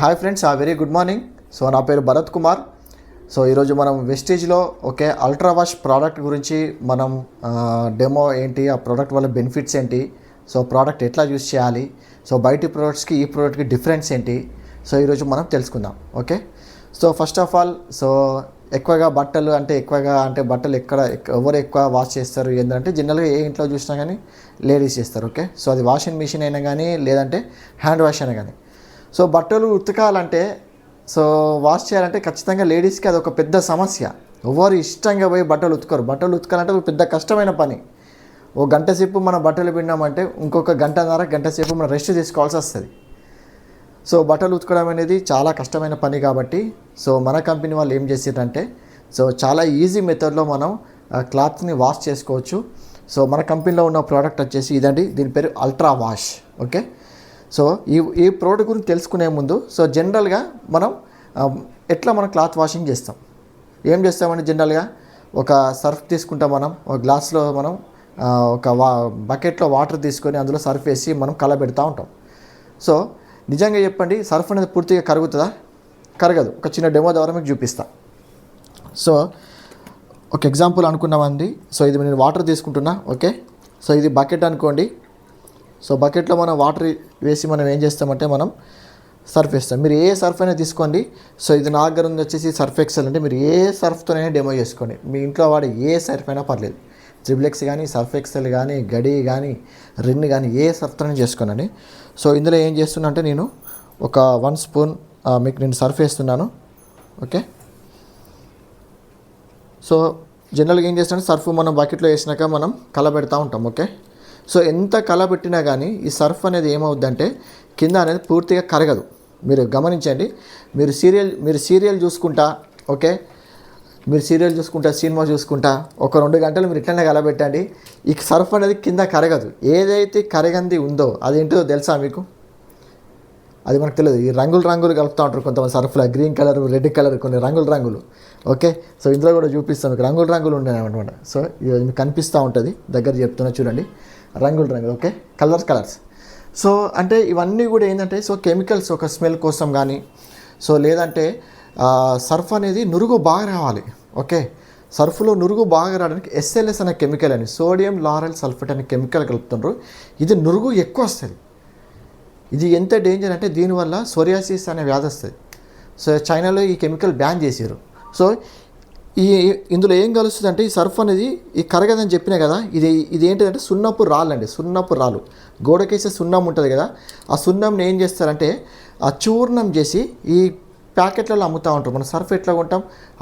Hi friends, very good morning. So నా పేరు Bharat Kumar. So ఈరోజు మనం వెస్టేజ్లో అల్ట్రా వాష్ ప్రోడక్ట్ గురించి మనం డెమో ఏంటి, ఆ ప్రోడక్ట్ వల్ల బెనిఫిట్స్ ఏంటి, సో ప్రోడక్ట్ ఎట్లా యూస్ చేయాలి, సో బయటి ప్రోడక్ట్స్కి ఈ ప్రోడక్ట్కి డిఫరెన్స్ ఏంటి, సో ఈరోజు మనం తెలుసుకుందాం. Okay, so first of all ఎక్కువగా బట్టలు బట్టలు ఎవరు ఎక్కువ వాష్ చేస్తారు ఏంటంటే జనరల్గా ఏ ఇంట్లో చూసినా కానీ లేడీస్ చేస్తారు. ఓకే, సో అది వాషింగ్ మిషన్ అయినా కానీ లేదంటే హ్యాండ్ వాష్ అయినా కానీ. సో బట్టలు ఉతకాలంటే వాష్ చేయాలంటే ఖచ్చితంగా లేడీస్కి అది ఒక పెద్ద సమస్య. ఎవరు ఇష్టంగా పోయి బట్టలు ఉతకరు. బట్టలు ఉతకాలంటే ఒక పెద్ద కష్టమైన పని. ఓ గంట సేపు మనం బట్టలు పిండామంటే ఇంకొక గంట సేపు మనం రెస్ట్ తీసుకోవాల్సి వస్తుంది. సో బట్టలు ఉతకడం అనేది చాలా కష్టమైన పని కాబట్టి మన కంపెనీ వాళ్ళు ఏం చేసారంటే చాలా ఈజీ మెథడ్లో మనం క్లాత్ని వాష్ చేసుకోవచ్చు. మన కంపెనీలో ఉన్న ప్రోడక్ట్ వచ్చేసి ఇదండి, దీని పేరు అల్ట్రా వాష్. ఓకే, సో ఈ ప్రోడక్ట్ గురించి తెలుసుకునే ముందు జనరల్గా మనం ఎట్లా మనం క్లాత్ వాషింగ్ చేస్తాం, ఏం చేస్తామంటే జనరల్గా ఒక సర్ఫ్ తీసుకుంటాం. మనం ఒక గ్లాస్లో మనం ఒక బకెట్లో వాటర్ తీసుకొని అందులో సర్ఫ్ వేసి మనం కలబెడతా ఉంటాం. సో నిజంగా చెప్పండి, సర్ఫ్ అనేది పూర్తిగా కరుగుతుందా? కరగదు. ఒక చిన్న డెమో ద్వారా మీకు చూపిస్తా. సో ఒక ఎగ్జాంపుల్ అనుకున్నామండి. ఇది నేను వాటర్ తీసుకుంటున్నా. ఓకే, సో ఇది బకెట్ అనుకోండి. సో బకెట్లో మనం వాటర్ వేసి మనం ఏం చేస్తామంటే మనం సర్ఫ్ వేస్తాం. మీరు ఏ సర్ఫ్ అయినా తీసుకోండి. ఇది నా దగ్గర ఉంది వచ్చేసి సర్ఫ్ ఎక్సెల్. అంటే మీరు ఏ సర్ఫ్తోనైనా డెమో చేసుకోండి. మీ ఇంట్లో వాడే ఏ సర్ఫ్ అయినా పర్లేదు. ట్రిబుల్ కానీ సర్ఫ్ ఎక్సెల్ కానీ గడి కానీ రిన్ కానీ ఏ సర్ఫ్తోనే చేసుకోనండి. ఇందులో ఏం చేస్తున్నా అంటే నేను ఒక 1 స్పూన్ మీకు నేను సర్ఫ్ వేస్తున్నాను. ఓకే, జనరల్గా ఏం చేస్తానంటే సర్ఫ్ మనం బకెట్లో వేసినాక మనం కలబెడతా ఉంటాం. ఓకే, ఎంత కలబెట్టినా కానీ ఈ సర్ఫ్ అనేది ఏమవుద్దంటే కింద అనేది పూర్తిగా కరగదు. మీరు గమనించండి. మీరు సీరియల్ చూసుకుంటా, ఓకే, మీరు సీరియల్ చూసుకుంటా, సినిమా చూసుకుంటా ఒక 2 గంటలు మీరు ఇట్లనే కలబెట్టండి, ఈ సర్ఫ్ అనేది కింద కరగదు. ఏదైతే కరగంది ఉందో అదేంటో తెలుసా మీకు? అది మనకు తెలియదు. ఈ రంగులు కలుపుతూ ఉంటారు కొంతమంది సర్ఫ్లో, గ్రీన్ కలర్, రెడ్ కలర్, కొన్ని రంగులు. ఓకే, ఇందులో కూడా చూపిస్తాను మీకు రంగులు ఉన్నాయి అనమాట. ఇది మీకు కనిపిస్తూ ఉంటుంది. దగ్గర చెప్తున్నా చూడండి, రంగులు. Okay, colours. అంటే ఇవన్నీ కూడా ఏంటంటే కెమికల్స్ ఒక స్మెల్ కోసం కానీ లేదంటే సర్ఫ్ అనేది నురుగు బాగా రావాలి. ఓకే, సర్ఫ్లో నురుగు బాగా రావడానికి SLS అనే కెమికల్ అని, సోడియం లారెల్ సల్ఫేట్ అనే కెమికల్ కలుపుతుండ్రు. ఇది నురుగు ఎక్కువ వస్తుంది. ఇది ఎంత డేంజర్ అంటే దీనివల్ల సోరియాసిస్ అనే వ్యాధి వస్తుంది. చైనాలో ఈ కెమికల్ బ్యాన్ చేశారు. ఇందులో ఏం కలుస్తుంది అంటే ఈ సర్ఫ్ అనేది ఈ కరగదని చెప్పినా కదా, ఇది ఏంటిదంటే సున్నపు రాళ్ళు. గోడకేసే సున్నం ఉంటుంది కదా, ఆ సున్నంని ఏం చేస్తారంటే ఆ చూర్ణం చేసి ఈ ప్యాకెట్లలో అమ్ముతూ ఉంటాం. మనం సర్ఫ్ ఎట్లా కొంటాం?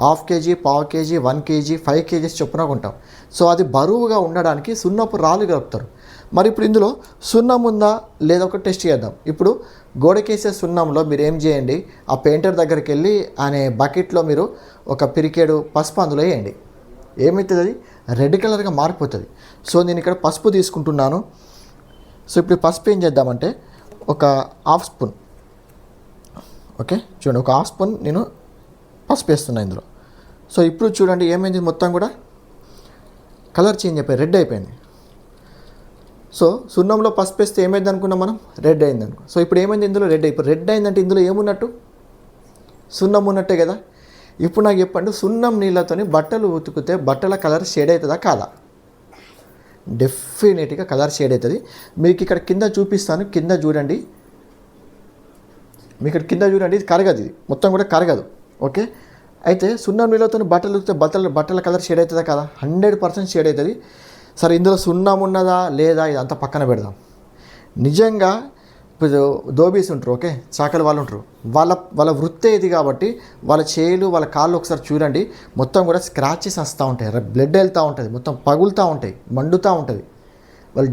1/2 kg, 1/4 kg, 1 kg, 5 kg చొప్పున కొంటాం. అది బరువుగా ఉండడానికి సున్నపు రాళ్ళు కలుపుతారు. మరి ఇప్పుడు ఇందులో సున్నం ఉందా లేదా ఒక టెస్ట్ చేద్దాం. ఇప్పుడు గోడకేసే సున్నంలో మీరు ఏం చేయండి, ఆ పెయింటర్ దగ్గరికి వెళ్ళి అనే బకెట్లో మీరు ఒక పిరికేడు పసుపు అందులో వేయండి. ఏమవుతుంది? అది రెడ్ కలర్గా మారిపోతుంది. నేను ఇక్కడ పసుపు తీసుకుంటున్నాను. ఇప్పుడు పసుపు ఏం చేద్దామంటే ఒక 1/2 స్పూన్. ఓకే, చూడండి, ఒక 1/2 స్పూన్ నేను పసుపు వేస్తున్నాను ఇందులో. ఇప్పుడు చూడండి ఏమైంది, మొత్తం కూడా కలర్ చేంజ్ అయిపోయింది, రెడ్ అయిపోయింది. సున్నంలో పసుపు వేస్తే ఏమైంది అనుకున్నాం మనం? రెడ్ అయింది అనుకో. ఇప్పుడు ఏమైంది, ఇందులో రెడ్ అయిందంటే ఇందులో ఏమున్నట్టు? సున్నం ఉన్నట్టే కదా. ఇప్పుడు నాకు చెప్పండి, సున్నం నీళ్ళతో బట్టలు ఉతికితే బట్టల కలర్ షేడ్ అవుతుందా కాదా? డెఫినెట్గా కలర్ షేడ్ అవుతుంది. మీకు ఇక్కడ కింద చూపిస్తాను, కింద చూడండి. మీకు ఇక్కడ కింద చూడండి, ఇది కరగదు, ఇది మొత్తం కూడా కరగదు. ఓకే, అయితే సున్నం నీళ్ళతో బట్టలు ఉతికితే బట్టల కలర్ షేడ్ అవుతుందా కదా? 100% షేడ్ అవుతుంది. సరే, ఇందులో సున్నం ఉన్నదా లేదా ఇదంతా పక్కన పెడదాం. నిజంగా ఇప్పుడు దోబీస్ ఉంటారు, ఓకే, చాకలి వాళ్ళు ఉంటారు, వాళ్ళ వృత్తే ఇది కాబట్టి వాళ్ళ చేతులు వాళ్ళ కాళ్ళు ఒకసారి చూడండి, మొత్తం కూడా స్క్రాచెస్ వస్తూ ఉంటాయి, బ్లడ్ వెళ్తూ ఉంటుంది, మొత్తం పగులుతూ ఉంటాయి, మండుతూ ఉంటుంది. వాళ్ళు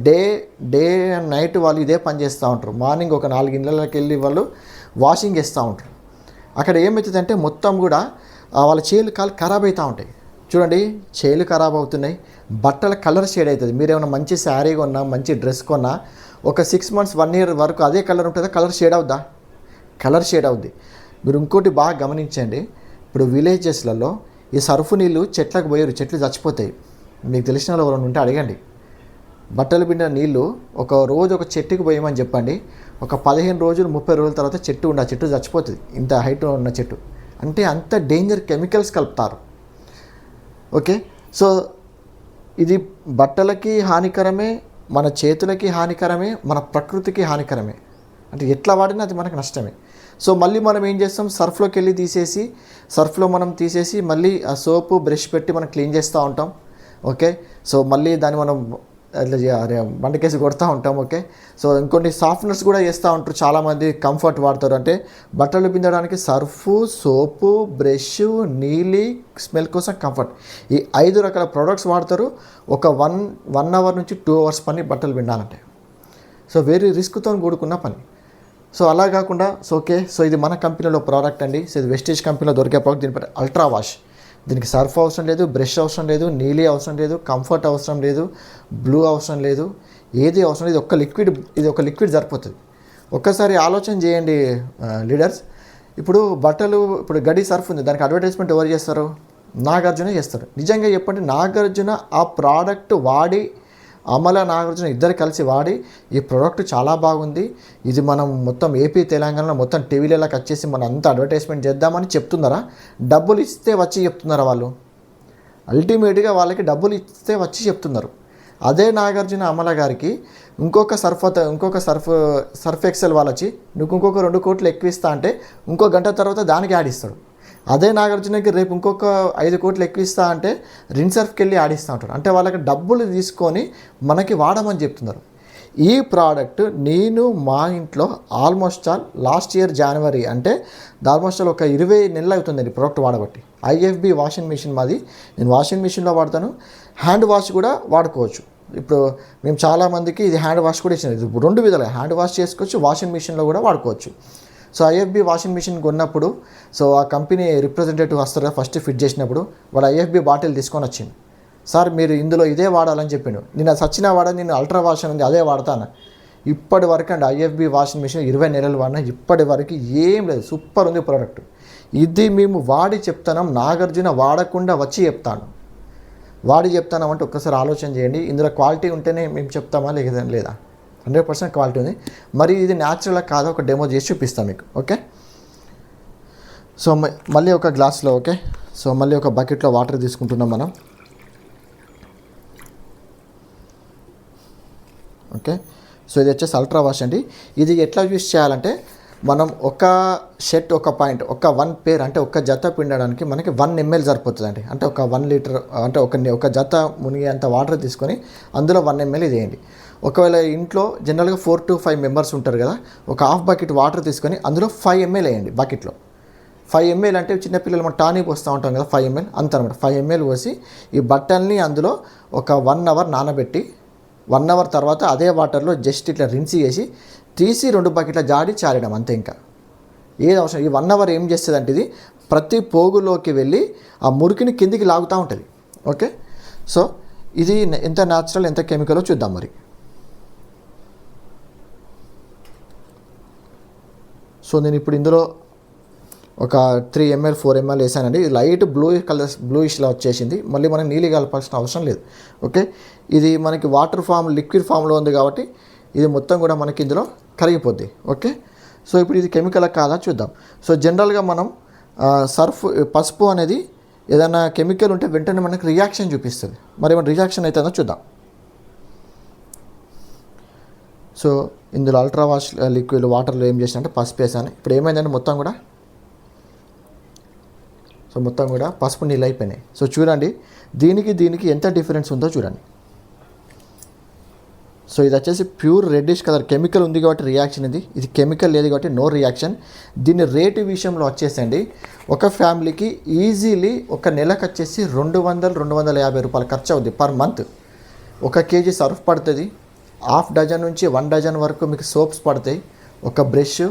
డే అండ్ నైట్ వాళ్ళు ఇదే పని చేస్తూ ఉంటారు. మార్నింగ్ ఒక 4 ఇళ్ళకి వెళ్ళి వాళ్ళు వాషింగ్ చేస్తూ ఉంటారు. అక్కడ ఏమవుతుందంటే మొత్తం కూడా వాళ్ళ చేతులు కాళ్ళు ఖరాబ్ అవుతూ ఉంటాయి. చూడండి, చేతులు ఖరాబ్ అవుతున్నాయి, బట్టల కలర్ షేడ్ అవుతుంది. మీరు ఏమైనా మంచి శారీ కొన్నా, మంచి డ్రెస్ కొన్నా ఒక 6 months 1 year వరకు అదే కలర్ ఉంటుందా? కలర్ షేడ్ అవుద్దా? కలర్ షేడ్ అవుద్ది. మీరు ఇంకోటి బాగా గమనించండి. ఇప్పుడు విలేజెస్లలో ఈ సర్ఫ్ నీళ్ళు చెట్లకు పోయారు, చెట్లు చచ్చిపోతాయి. మీకు తెలిసిన వాళ్ళు ఎవరైనా ఉంటే అడగండి. బట్టలు పిండిన నీళ్ళు ఒక రోజు ఒక చెట్టుకి పోయమని చెప్పండి, ఒక 15 రోజులు 30 రోజుల తర్వాత చెట్టు ఉండి ఆ చెట్టు చచ్చిపోతుంది, ఇంత హైట్ ఉన్న చెట్టు. అంటే అంత డేంజర్ కెమికల్స్ కలుపుతారు. ఓకే, సో ఇది బట్టలకి హానికరమే, మన చేతులకి హానికరమే, మన ప్రకృతికి హానికరమే. అంటే ఎట్లా వాడినా అది మనకు నష్టమే. సో మళ్ళీ మనం ఏం చేస్తాం, సర్ఫ్లోకి వెళ్ళి సర్ఫ్లో మనం తీసేసి మళ్ళీ ఆ సోపు బ్రష్ పెట్టి మనం క్లీన్ చేస్తూ ఉంటాం. ఓకే, సో మళ్ళీ దాన్ని మనం బండకేసి కొడుతూ ఉంటాం. ఓకే, సో ఇంకొన్ని సాఫ్ట్నర్స్ కూడా చేస్తూ ఉంటారు చాలామంది. కంఫర్ట్ వాడతారు, అంటే బట్టలు పిండడానికి సర్ఫు, సోపు, బ్రష్, నీలి, స్మెల్ కోసం కంఫర్ట్, ఈ 5 రకాల ప్రోడక్ట్స్ వాడతారు. ఒక 1 అవర్ నుంచి 2 అవర్స్ పని బట్టలు పిండాలంటే. సో వెరీ రిస్క్తో కూడుకున్న పని. సో అలా కాకుండా ఓకే, సో ఇది మన కంపెనీలో ప్రోడక్ట్ అండి. సో ఇది వెస్టేజ్ కంపెనీలో దొరికే ప్రోడక్ట్. దీని పేరు అల్ట్రా వాష్. దీనికి సర్ఫ్ అవసరం లేదు, బ్రష్ అవసరం లేదు, నీలి అవసరం లేదు, కంఫర్ట్ అవసరం లేదు, బ్లూ అవసరం లేదు, ఏది అవసరం లేదు. ఇది ఒక లిక్విడ్ సరిపోతుంది. ఒక్కసారి ఆలోచన చేయండి లీడర్స్. ఇప్పుడు గడి సర్ఫ్ ఉంది, దానికి అడ్వర్టైజ్మెంట్ ఎవరు చేస్తారు? నాగార్జున చేస్తారు. నిజంగా చెప్పండి, నాగార్జున ఆ ప్రోడక్ట్ వాడి, అమల నాగార్జున ఇద్దరు కలిసి వాడి ఈ ప్రోడక్ట్ చాలా బాగుంది, ఇది మనం మొత్తం ఏపీ తెలంగాణలో మొత్తం టీవీలలోకి వచ్చేసి మనం అంతా అడ్వర్టైజ్మెంట్ చేద్దామని చెప్తున్నారా? డబ్బులు ఇస్తే వచ్చి చెప్తున్నారా? వాళ్ళు అల్టిమేట్గా వాళ్ళకి డబ్బులు ఇస్తే వచ్చి చెప్తున్నారు. అదే నాగార్జున అమల గారికి ఇంకొక సర్ఫ్ ఎక్సెల్ వాళ్ళు వచ్చి నువ్వు ఇంకొక 2 కోట్లు ఎక్కువ ఇస్తా అంటే ఇంకో గంట తర్వాత దానికి యాడ్ ఇస్తాడు. అదే నాగార్జునకి రేపు ఇంకొక 5 కోట్లు ఎక్కువ ఇస్తా అంటే రిన్సర్ఫ్కి వెళ్ళి ఆడిస్తూ ఉంటాడు. అంటే వాళ్ళకి డబ్బులు తీసుకొని మనకి వాడమని చెప్తున్నారు. ఈ ప్రోడక్ట్ నేను మా ఇంట్లో ఆల్మోస్ట్ లాస్ట్ ఇయర్ జనవరి, అంటే ఆల్మోస్ట్ ఒక 20 నెలలు అవుతుందండి ప్రోడక్ట్ వాడబట్టి. IFB వాషింగ్ మిషన్ మాది. నేను వాషింగ్ మిషన్లో వాడతాను, హ్యాండ్ వాష్ కూడా వాడుకోవచ్చు. ఇప్పుడు మేము చాలామందికి ఇది హ్యాండ్ వాష్ కూడా ఇచ్చినది. 2 విధాలుగా హ్యాండ్ వాష్ చేసుకోవచ్చు, వాషింగ్ మిషన్లో కూడా వాడుకోవచ్చు. సో IFB వాషింగ్ మిషన్ కొన్నప్పుడు సో ఆ కంపెనీ రిప్రజెంటేటివ్ వస్తారు కదా, ఫస్ట్ ఫిట్ చేసినప్పుడు వాడు IFB బాటిల్ తీసుకొని వచ్చింది. సార్ మీరు ఇందులో ఇదే వాడాలని చెప్పిండు. నేను సచ్చినా నేను అల్ట్రా వాష్ ఉంది అదే వాడతాను. ఇప్పటి వరకు అండి IFB వాషింగ్ మిషన్ 20 నెలలు వాడినా ఇప్పటి వరకు ఏం లేదు, సూపర్ ఉంది ప్రోడక్ట్. ఇది మేము వాడి చెప్తాను, నాగార్జున వాడకుండా వచ్చి చెప్తాను. వాడి చెప్తానంటే ఒక్కసారి ఆలోచన చేయండి. ఇందులో క్వాలిటీ ఉంటేనే మేము చెప్తామా లేదా? 100% క్వాలిటీ ఉంది. మరి ఇది న్యాచురల్ కాదా ఒక డెమో చేసి చూపిస్తాం మీకు. ఓకే, సో మళ్ళీ ఒక గ్లాస్లో, ఓకే, సో మళ్ళీ ఒక బకెట్లో వాటర్ తీసుకుంటున్నాం మనం. ఓకే, సో ఇది వచ్చేసి అల్ట్రా వాష్ అండి. ఇది ఎట్లా యూస్ చేయాలంటే మనం ఒక షర్ట్, ఒక పాయింట్, ఒక 1 పేర్ అంటే ఒక జత పిండడానికి మనకి 1 ml సరిపోతుందండి. అంటే ఒక 1 లీటర్ అంటే ఒక జత మునిగేంత వాటర్ తీసుకొని అందులో 1 ml ఇది వేయండి. ఒకవేళ ఇంట్లో జనరల్గా 4 to 5 మెంబర్స్ ఉంటారు కదా, ఒక హాఫ్ బకెట్ వాటర్ తీసుకొని అందులో 5 ml వేయండి. బకెట్లో 5 ml అంటే చిన్నపిల్లలు మనం టానిక్ పోస్తూ ఉంటాం కదా, 5 ml అంత అనమాట. 5 ml పోసి ఈ బట్టల్ని అందులో ఒక 1 అవర్ నానబెట్టి 1 అవర్ తర్వాత అదే వాటర్లో జస్ట్ ఇట్లా రిన్స్ చేసి తీసి 2 బకెట్ల జాడి చారడం అంతే. ఇంకా ఏది అవసరం. ఈ 1 అవర్ ఏం చేస్తుంది అంటే ఇది ప్రతి పోగులోకి వెళ్ళి ఆ మురికిని కిందికి లాగుతూ ఉంటుంది. ఓకే, సో ఇది ఎంత న్యాచురల్ ఎంత కెమికలో చూద్దాం మరి. సో నేను ఇప్పుడు ఇందులో ఒక 3 ml 4 ml వేసానండి. ఇది లైట్ బ్లూయిష్లా వచ్చేసింది. మళ్ళీ మనం నీళ్ళు కలపాల్సిన అవసరం లేదు. ఓకే, ఇది మనకి వాటర్ ఫామ్ లిక్విడ్ ఫామ్లో ఉంది కాబట్టి ఇది మొత్తం కూడా మనకి ఇందులో కరిగిపోద్ది. ఓకే, సో ఇప్పుడు ఇది కెమికల్ కాదా చూద్దాం. సో జనరల్గా మనం పసుపు అనేది ఏదైనా కెమికల్ ఉంటే వెంటనే మనకి రియాక్షన్ చూపిస్తుంది. మరి మన రియాక్షన్ అవుతుందో చూద్దాం. సో ఇందులో అల్ట్రా వాష్ లిక్విడ్ వాటర్లో ఏం చేసినా అంటే పసుపు వేసాను. ఇప్పుడు ఏమైందంటే మొత్తం కూడా పసుపు నీళ్ళు అయిపోయినాయి. సో చూడండి దీనికి ఎంత డిఫరెన్స్ ఉందో చూడండి. సో ఇది వచ్చేసి ప్యూర్ రెడ్డిష్ కలర్, కెమికల్ ఉంది కాబట్టి రియాక్షన్ ఇది కెమికల్ లేదు కాబట్టి నో రియాక్షన్. దీని రేటు విషయంలో వచ్చేసండి ఒక ఫ్యామిలీకి ఈజీలీ ఒక నెలకు వచ్చేసి 200-250 రూపాయలు ఖర్చు అవుద్ది పర్ మంత్. 1 kg సర్ఫ్ పడుతుంది, ½ డజన్ నుంచి 1 డజన్ వరకు మీకు సోప్స్ పడతాయి, ఒక బ్రష్,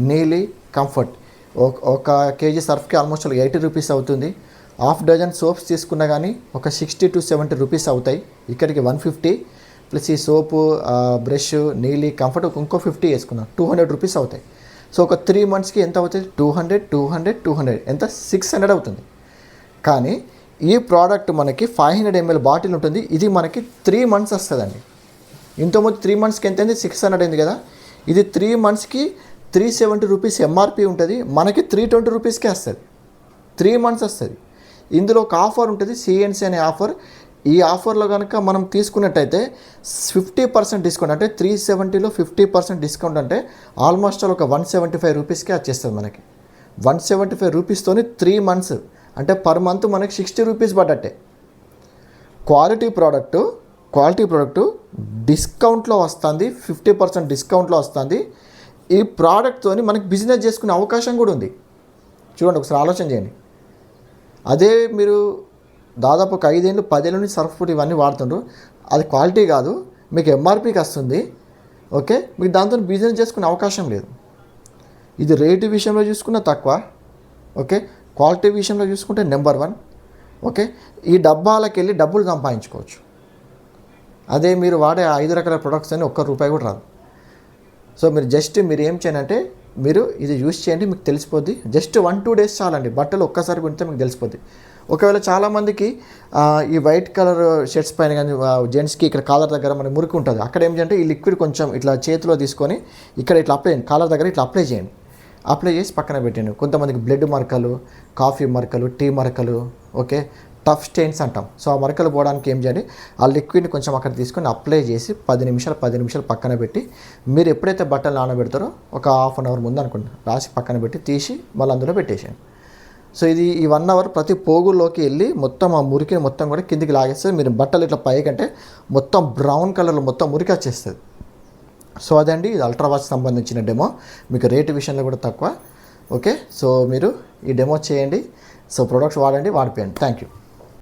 నీలి, కంఫర్ట్. 1 kg సర్ఫ్కి ఆల్మోస్ట్ 80 రూపీస్ అవుతుంది. ½ డజన్ సోప్స్ తీసుకున్నా కానీ ఒక 60 to 70 రూపీస్ అవుతాయి. ఇక్కడికి 150 ప్లస్ ఈ సోపు, బ్రష్, నీలి, కంఫర్ట్ ఇంకో 50 వేసుకున్నాం, 200 రూపీస్ అవుతాయి. సో ఒక 3 monthsకి ఎంత అవుతుంది? 200 ఎంత 600 అవుతుంది. కానీ ఈ ప్రోడక్ట్ మనకి 500 ml బాటిల్ ఉంటుంది. ఇది మనకి 3 months వస్తుందండి. ఇంతకుముందు 3 monthsకి ఎంత అయింది? 600 అయింది కదా. ఇది 3 మంత్స్కి 370 రూపీస్ ఎంఆర్పి ఉంటుంది, మనకి 320 రూపీస్కే వస్తుంది. 3 మంత్స్ వస్తుంది. ఇందులో ఒక ఆఫర్ ఉంటుంది, సిఎన్సి అనే ఆఫర్. ఈ ఆఫర్లో కనుక మనం తీసుకున్నట్టయితే 50% డిస్కౌంట్, అంటే 370లో 50% డిస్కౌంట్ అంటే ఆల్మోస్ట్ ఒక 175 రూపీస్కే వచ్చేస్తుంది మనకి. 175 రూపీస్తోని 3 మంత్స్ అంటే పర్ మంత్ మనకి 60 రూపీస్ పడ్డట్టే. క్వాలిటీ ప్రోడక్టు డిస్కౌంట్లో వస్తుంది, 50% డిస్కౌంట్లో వస్తుంది. ఈ ప్రోడక్ట్తో మనకి బిజినెస్ చేసుకునే అవకాశం కూడా ఉంది. చూడండి, ఒకసారి ఆలోచన చేయండి. అదే మీరు దాదాపు ఒక 5 ఏళ్ళు 10 ఏళ్ళ నుంచి సర్ఫ్ ఫుడ్ ఇవన్నీ వాడుతుండ్రు, అది క్వాలిటీ కాదు, మీకు ఎంఆర్పీకి వస్తుంది. ఓకే, మీకు దాంతో బిజినెస్ చేసుకునే అవకాశం లేదు. ఇది రేటు విషయంలో చూసుకున్న తక్కువ, ఓకే, క్వాలిటీ విషయంలో చూసుకుంటే నెంబర్ 1. ఓకే, ఈ డబ్బాలకు వెళ్ళి డబ్బులు సంపాదించుకోవచ్చు. అదే మీరు వాడే 5 రకాల ప్రొడక్ట్స్ అని ₹1 కూడా రాదు. సో మీరు ఏం చేయాలంటే మీరు ఇది యూస్ చేయండి, మీకు తెలిసిపోద్ది. జస్ట్ 1-2 డేస్ చాలండి, బట్టలు ఒక్కసారి పెడితే మీకు తెలిసిపోద్ది. ఒకవేళ చాలామందికి ఈ వైట్ కలర్ షర్ట్స్ పైన కానీ జెంట్స్కి ఇక్కడ కాలర్ దగ్గర మనకి మురికి ఉంటుంది, అక్కడ ఏం చేయాలంటే ఈ లిక్విడ్ కొంచెం ఇట్లా చేతిలో తీసుకొని ఇక్కడ ఇట్లా అప్లై చేయండి, కాలర్ దగ్గర ఇట్లా అప్లై చేయండి. అప్లై చేసి పక్కన పెట్టండి. కొంతమందికి బ్లడ్ మరకలు, కాఫీ మరకలు, టీ మరకలు, ఓకే, టఫ్ స్టెయిన్స్ అంటాం. సో ఆ మరకలు పోవడానికి ఏం చేయాలి, ఆ లిక్విడ్ని కొంచెం అక్కడ తీసుకొని అప్లై చేసి 10 నిమిషాలు పక్కన పెట్టి, మీరు ఎప్పుడైతే బట్టలు నానబెడతారో ఒక హాఫ్ అన్ అవర్ ముందు అనుకోండి, రాసి పక్కన పెట్టి తీసి మళ్ళీ అందులో పెట్టేసేయండి. సో ఇది ఈ 1 అవర్ ప్రతి పోగుల్లోకి వెళ్ళి మొత్తం ఆ మురికిని మొత్తం కూడా కిందికి లాగేస్తే మీరు బట్టలు ఇట్లా పైకంటే మొత్తం బ్రౌన్ కలర్లో మొత్తం మురికి వచ్చేస్తుంది. సో అదండి, ఇది అల్ట్రా వాచ్ సంబంధించిన డెమో. మీకు రేటు విషయంలో కూడా తక్కువ. ఓకే, సో మీరు ఈ డెమో చేయండి. సో ప్రొడక్ట్స్ వాడండి, వాడిపోయండి. Thank you.